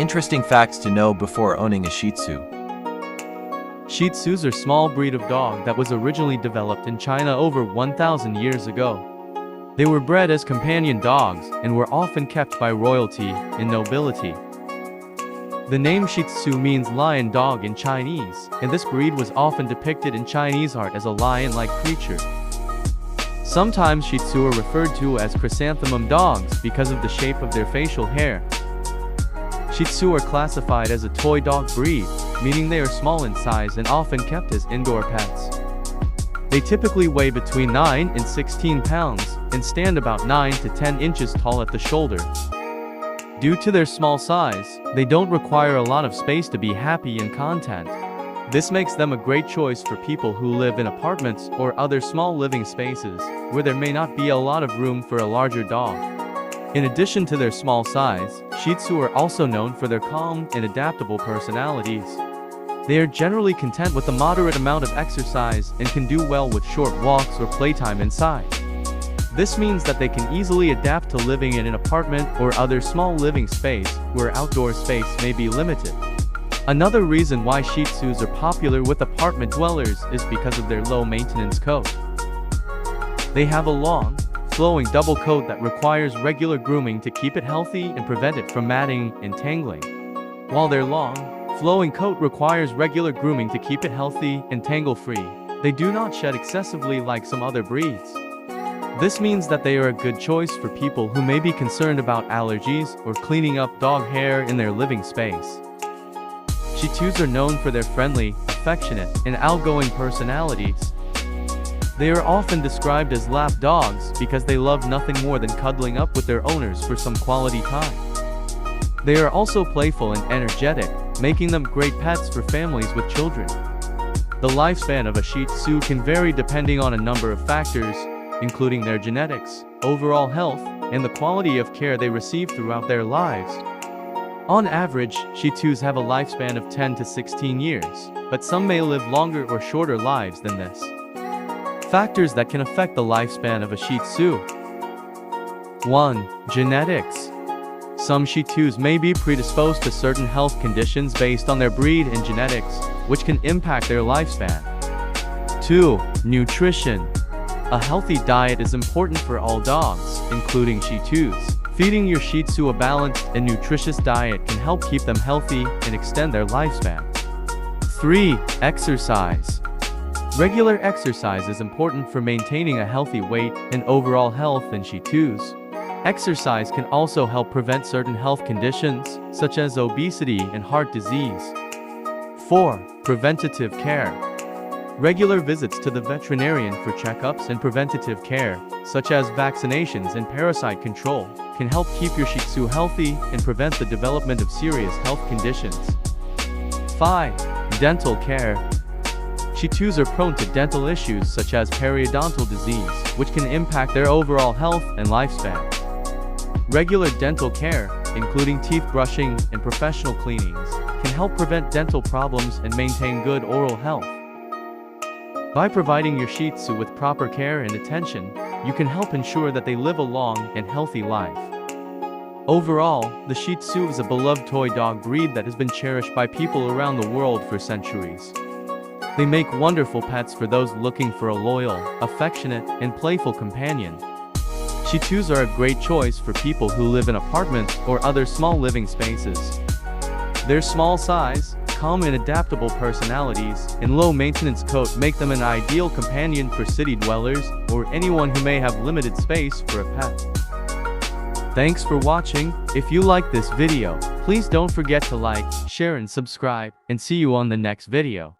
Interesting facts to know before owning a Shih Tzu. Shih Tzus are a small breed of dog that was originally developed in China over 1,000 years ago. They were bred as companion dogs and were often kept by royalty and nobility. The name Shih Tzu means lion dog in Chinese, and this breed was often depicted in Chinese art as a lion-like creature. Sometimes Shih Tzu are referred to as chrysanthemum dogs because of the shape of their facial hair. Shih Tzu are classified as a toy dog breed, meaning they are small in size and often kept as indoor pets. They typically weigh between 9 and 16 pounds and stand about 9 to 10 inches tall at the shoulder. Due to their small size, they don't require a lot of space to be happy and content. This makes them a great choice for people who live in apartments or other small living spaces, where there may not be a lot of room for a larger dog. In addition to their small size, Shih Tzu are also known for their calm and adaptable personalities. They are generally content with a moderate amount of exercise and can do well with short walks or playtime inside. This means that they can easily adapt to living in an apartment or other small living space where outdoor space may be limited. Another reason why Shih Tzus are popular with apartment dwellers is because of their low maintenance coat. They have a long, flowing double coat that requires regular grooming to keep it healthy and prevent it from matting and tangling. While their long, flowing coat requires regular grooming to keep it healthy and tangle-free, they do not shed excessively like some other breeds. This means that they are a good choice for people who may be concerned about allergies or cleaning up dog hair in their living space. Shih Tzus are known for their friendly, affectionate, and outgoing personalities. They are often described as lap dogs because they love nothing more than cuddling up with their owners for some quality time. They are also playful and energetic, making them great pets for families with children. The lifespan of a Shih Tzu can vary depending on a number of factors, including their genetics, overall health, and the quality of care they receive throughout their lives. On average, Shih Tzus have a lifespan of 10 to 16 years, but some may live longer or shorter lives than this. Factors that can affect the lifespan of a Shih Tzu. 1. Genetics. Some Shih Tzus may be predisposed to certain health conditions based on their breed and genetics, which can impact their lifespan. 2. Nutrition. A healthy diet is important for all dogs, including Shih Tzus. Feeding your Shih Tzu a balanced and nutritious diet can help keep them healthy and extend their lifespan. 3. Exercise. Regular exercise is important for maintaining a healthy weight and overall health in Shih Tzus. Exercise can also help prevent certain health conditions, such as obesity and heart disease. 4. Preventative care. Regular visits to the veterinarian for checkups and preventative care, such as vaccinations and parasite control, can help keep your Shih Tzu healthy and prevent the development of serious health conditions. 5. Dental care. Shih Tzus are prone to dental issues such as periodontal disease, which can impact their overall health and lifespan. Regular dental care, including teeth brushing and professional cleanings, can help prevent dental problems and maintain good oral health. By providing your Shih Tzu with proper care and attention, you can help ensure that they live a long and healthy life. Overall, the Shih Tzu is a beloved toy dog breed that has been cherished by people around the world for centuries. They make wonderful pets for those looking for a loyal, affectionate, and playful companion. Shih Tzus are a great choice for people who live in apartments or other small living spaces. Their small size, calm and adaptable personalities, and low maintenance coat make them an ideal companion for city dwellers or anyone who may have limited space for a pet. Thanks for watching. If you like this video, please don't forget to like, share and subscribe, and see you on the next video.